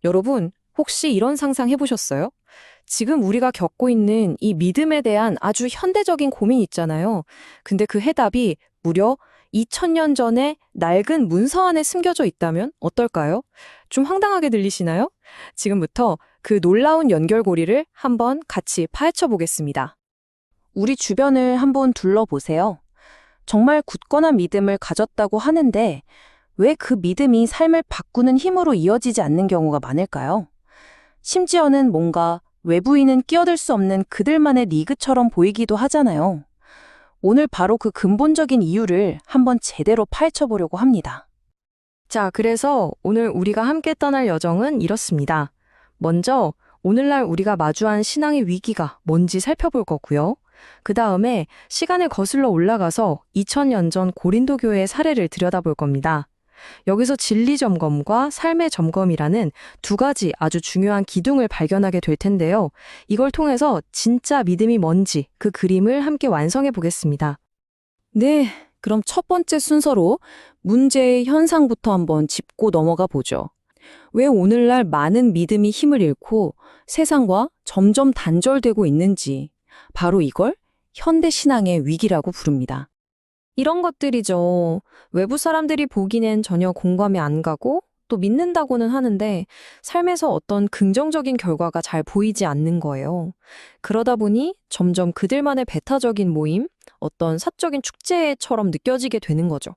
여러분, 혹시 이런 상상 해보셨어요? 지금 우리가 겪고 있는 이 믿음에 대한 아주 현대적인 고민 있잖아요. 근데 그 해답이 무려 2000년 전에 낡은 문서 안에 숨겨져 있다면 어떨까요? 좀 황당하게 들리시나요? 지금부터 그 놀라운 연결고리를 한번 같이 파헤쳐 보겠습니다. 우리 주변을 한번 둘러보세요. 정말 굳건한 믿음을 가졌다고 하는데 왜 그 믿음이 삶을 바꾸는 힘으로 이어지지 않는 경우가 많을까요? 심지어는 뭔가 외부인은 끼어들 수 없는 그들만의 리그처럼 보이기도 하잖아요. 오늘 바로 그 근본적인 이유를 한번 제대로 파헤쳐 보려고 합니다. 자, 그래서 오늘 우리가 함께 떠날 여정은 이렇습니다. 먼저 오늘날 우리가 마주한 신앙의 위기가 뭔지 살펴볼 거고요. 그 다음에 시간을 거슬러 올라가서 2000년 전 고린도 교회의 사례를 들여다볼 겁니다. 여기서 진리 점검과 삶의 점검이라는 두 가지 아주 중요한 기둥을 발견하게 될 텐데요. 이걸 통해서 진짜 믿음이 뭔지 그 그림을 함께 완성해 보겠습니다. 네, 그럼 첫 번째 순서로 문제의 현상부터 한번 짚고 넘어가 보죠. 왜 오늘날 많은 믿음이 힘을 잃고 세상과 점점 단절되고 있는지, 바로 이걸 현대 신앙의 위기라고 부릅니다. 이런 것들이죠. 외부 사람들이 보기엔 전혀 공감이 안 가고 또 믿는다고는 하는데 삶에서 어떤 긍정적인 결과가 잘 보이지 않는 거예요. 그러다 보니 점점 그들만의 배타적인 모임, 어떤 사적인 축제처럼 느껴지게 되는 거죠.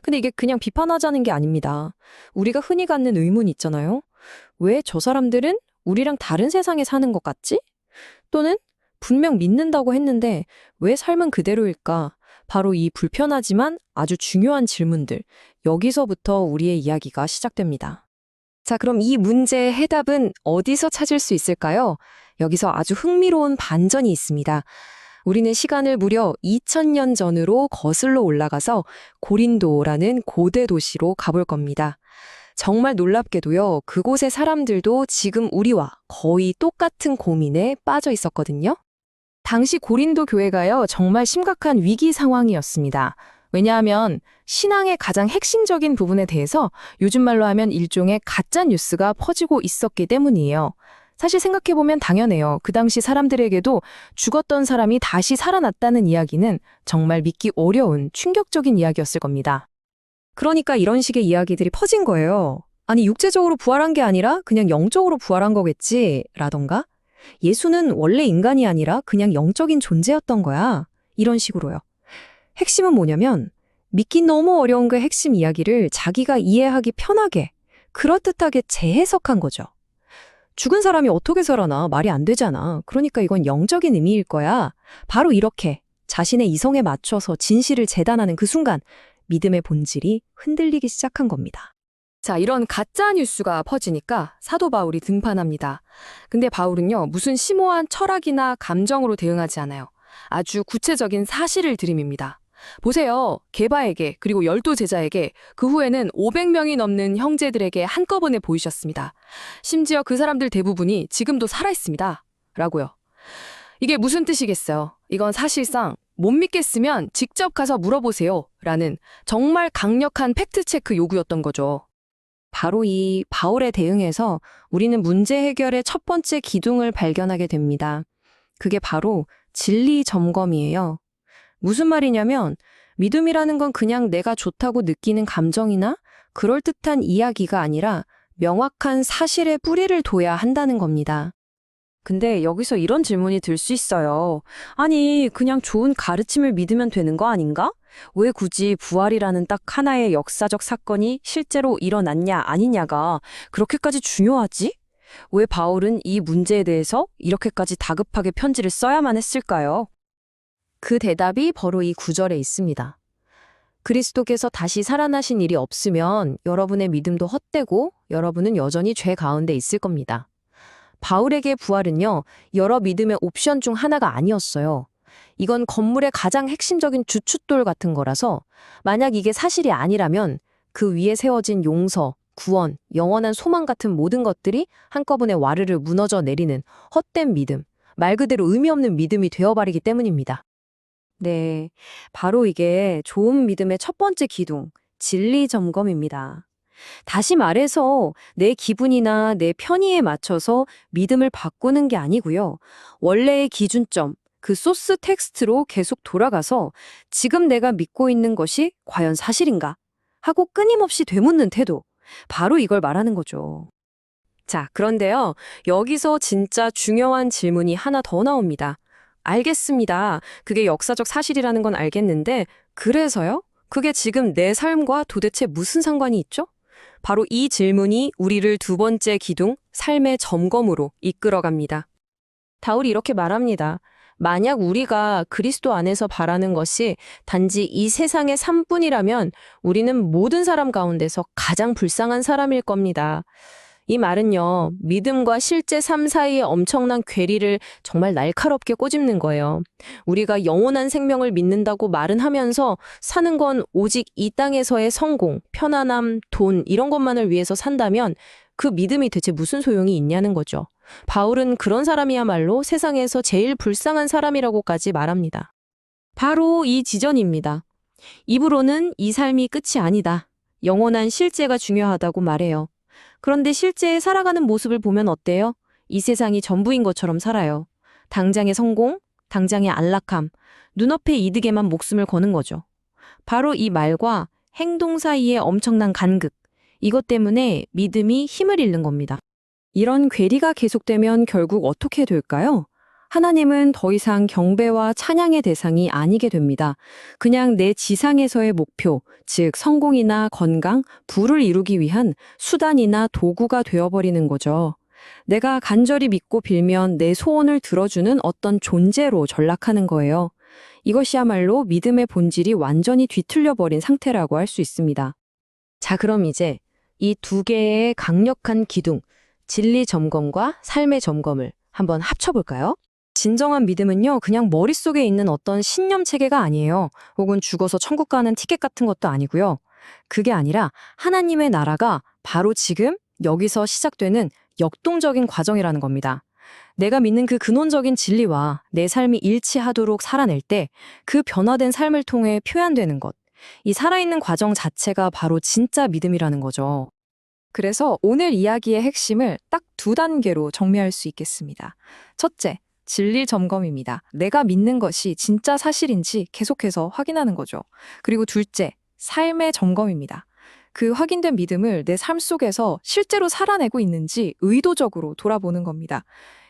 근데 이게 그냥 비판하자는 게 아닙니다. 우리가 흔히 갖는 의문 있잖아요. 왜 저 사람들은 우리랑 다른 세상에 사는 것 같지? 또는 분명 믿는다고 했는데 왜 삶은 그대로일까? 바로 이 불편하지만 아주 중요한 질문들, 여기서부터 우리의 이야기가 시작됩니다. 자, 그럼 이 문제의 해답은 어디서 찾을 수 있을까요? 여기서 아주 흥미로운 반전이 있습니다. 우리는 시간을 무려 2000년 전으로 거슬러 올라가서 고린도라는 고대 도시로 가볼 겁니다. 정말 놀랍게도요, 그곳의 사람들도 지금 우리와 거의 똑같은 고민에 빠져 있었거든요. 당시 고린도 교회가요, 정말 심각한 위기 상황이었습니다. 왜냐하면 신앙의 가장 핵심적인 부분에 대해서 요즘 말로 하면 일종의 가짜 뉴스가 퍼지고 있었기 때문이에요. 사실 생각해보면 당연해요. 그 당시 사람들에게도 죽었던 사람이 다시 살아났다는 이야기는 정말 믿기 어려운 충격적인 이야기였을 겁니다. 그러니까 이런 식의 이야기들이 퍼진 거예요. 아니, 육체적으로 부활한 게 아니라 그냥 영적으로 부활한 거겠지, 라던가. 예수는 원래 인간이 아니라 그냥 영적인 존재였던 거야. 이런 식으로요. 핵심은 뭐냐면 믿기 너무 어려운 그 핵심 이야기를 자기가 이해하기 편하게, 그럴듯하게 재해석한 거죠. 죽은 사람이 어떻게 살아나? 말이 안 되잖아. 그러니까 이건 영적인 의미일 거야. 바로 이렇게 자신의 이성에 맞춰서 진실을 재단하는 그 순간 믿음의 본질이 흔들리기 시작한 겁니다. 자, 이런 가짜 뉴스가 퍼지니까 사도 바울이 등판합니다. 근데 바울은요, 무슨 심오한 철학이나 감정으로 대응하지 않아요. 아주 구체적인 사실을 들이밉니다. 보세요. 게바에게 그리고 12제자에게 그 후에는 500명이 넘는 형제들에게 한꺼번에 보이셨습니다. 심지어 그 사람들 대부분이 지금도 살아있습니다. 라고요. 이게 무슨 뜻이겠어요? 이건 사실상 못 믿겠으면 직접 가서 물어보세요. 라는 정말 강력한 팩트체크 요구였던 거죠. 바로 이 바울의 대응에서 우리는 문제 해결의 첫 번째 기둥을 발견하게 됩니다. 그게 바로 진리 점검이에요. 무슨 말이냐면 믿음이라는 건 그냥 내가 좋다고 느끼는 감정이나 그럴듯한 이야기가 아니라 명확한 사실의 뿌리를 둬야 한다는 겁니다. 근데 여기서 이런 질문이 들 수 있어요. 아니, 그냥 좋은 가르침을 믿으면 되는 거 아닌가? 왜 굳이 부활이라는 딱 하나의 역사적 사건이 실제로 일어났냐 아니냐가 그렇게까지 중요하지? 왜 바울은 이 문제에 대해서 이렇게까지 다급하게 편지를 써야만 했을까요? 그 대답이 바로 이 구절에 있습니다. 그리스도께서 다시 살아나신 일이 없으면 여러분의 믿음도 헛되고 여러분은 여전히 죄 가운데 있을 겁니다. 바울에게 부활은요, 여러 믿음의 옵션 중 하나가 아니었어요. 이건 건물의 가장 핵심적인 주춧돌 같은 거라서 만약 이게 사실이 아니라면 그 위에 세워진 용서, 구원, 영원한 소망 같은 모든 것들이 한꺼번에 와르르 무너져 내리는 헛된 믿음, 말 그대로 의미 없는 믿음이 되어버리기 때문입니다. 네, 바로 이게 좋은 믿음의 첫 번째 기둥, 진리 점검입니다. 다시 말해서 내 기분이나 내 편의에 맞춰서 믿음을 바꾸는 게 아니고요. 원래의 기준점, 그 소스 텍스트로 계속 돌아가서 지금 내가 믿고 있는 것이 과연 사실인가? 하고 끊임없이 되묻는 태도. 바로 이걸 말하는 거죠. 자, 그런데요. 여기서 진짜 중요한 질문이 하나 더 나옵니다. 알겠습니다. 그게 역사적 사실이라는 건 알겠는데, 그래서요? 그게 지금 내 삶과 도대체 무슨 상관이 있죠? 바로 이 질문이 우리를 두 번째 기둥, 삶의 점검으로 이끌어갑니다. 바울이 이렇게 말합니다. 만약 우리가 그리스도 안에서 바라는 것이 단지 이 세상의 삶뿐이라면 우리는 모든 사람 가운데서 가장 불쌍한 사람일 겁니다. 이 말은요, 믿음과 실제 삶 사이의 엄청난 괴리를 정말 날카롭게 꼬집는 거예요. 우리가 영원한 생명을 믿는다고 말은 하면서 사는 건 오직 이 땅에서의 성공, 편안함, 돈 이런 것만을 위해서 산다면 그 믿음이 대체 무슨 소용이 있냐는 거죠. 바울은 그런 사람이야말로 세상에서 제일 불쌍한 사람이라고까지 말합니다. 바로 이 지전입니다. 입으로는 이 삶이 끝이 아니다. 영원한 실제가 중요하다고 말해요. 그런데 실제 살아가는 모습을 보면 어때요? 이 세상이 전부인 것처럼 살아요. 당장의 성공, 당장의 안락함, 눈앞의 이득에만 목숨을 거는 거죠. 바로 이 말과 행동 사이의 엄청난 간극, 이것 때문에 믿음이 힘을 잃는 겁니다. 이런 괴리가 계속되면 결국 어떻게 될까요? 하나님은 더 이상 경배와 찬양의 대상이 아니게 됩니다. 그냥 내 지상에서의 목표, 즉 성공이나 건강, 부를 이루기 위한 수단이나 도구가 되어버리는 거죠. 내가 간절히 믿고 빌면 내 소원을 들어주는 어떤 존재로 전락하는 거예요. 이것이야말로 믿음의 본질이 완전히 뒤틀려버린 상태라고 할 수 있습니다. 자, 그럼 이제 이 두 개의 강력한 기둥, 진리 점검과 삶의 점검을 한번 합쳐볼까요? 진정한 믿음은요, 그냥 머릿속에 있는 어떤 신념 체계가 아니에요. 혹은 죽어서 천국 가는 티켓 같은 것도 아니고요. 그게 아니라 하나님의 나라가 바로 지금 여기서 시작되는 역동적인 과정이라는 겁니다. 내가 믿는 그 근원적인 진리와 내 삶이 일치하도록 살아낼 때 그 변화된 삶을 통해 표현되는 것. 이 살아있는 과정 자체가 바로 진짜 믿음이라는 거죠. 그래서 오늘 이야기의 핵심을 딱 두 단계로 정리할 수 있겠습니다. 첫째, 진리 점검입니다. 내가 믿는 것이 진짜 사실인지 계속해서 확인하는 거죠. 그리고 둘째, 삶의 점검입니다. 그 확인된 믿음을 내 삶 속에서 실제로 살아내고 있는지 의도적으로 돌아보는 겁니다.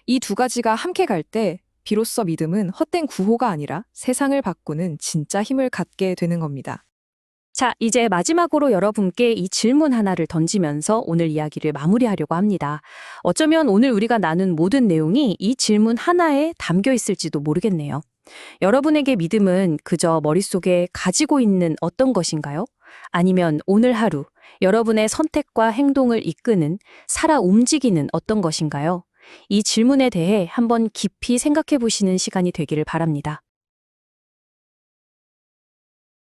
이 두 가지가 함께 갈 때 비로소 믿음은 헛된 구호가 아니라 세상을 바꾸는 진짜 힘을 갖게 되는 겁니다. 자, 이제 마지막으로 여러분께 이 질문 하나를 던지면서 오늘 이야기를 마무리하려고 합니다. 어쩌면 오늘 우리가 나눈 모든 내용이 이 질문 하나에 담겨 있을지도 모르겠네요. 여러분에게 믿음은 그저 머릿속에 가지고 있는 어떤 것인가요? 아니면 오늘 하루 여러분의 선택과 행동을 이끄는 살아 움직이는 어떤 것인가요? 이 질문에 대해 한번 깊이 생각해 보시는 시간이 되기를 바랍니다.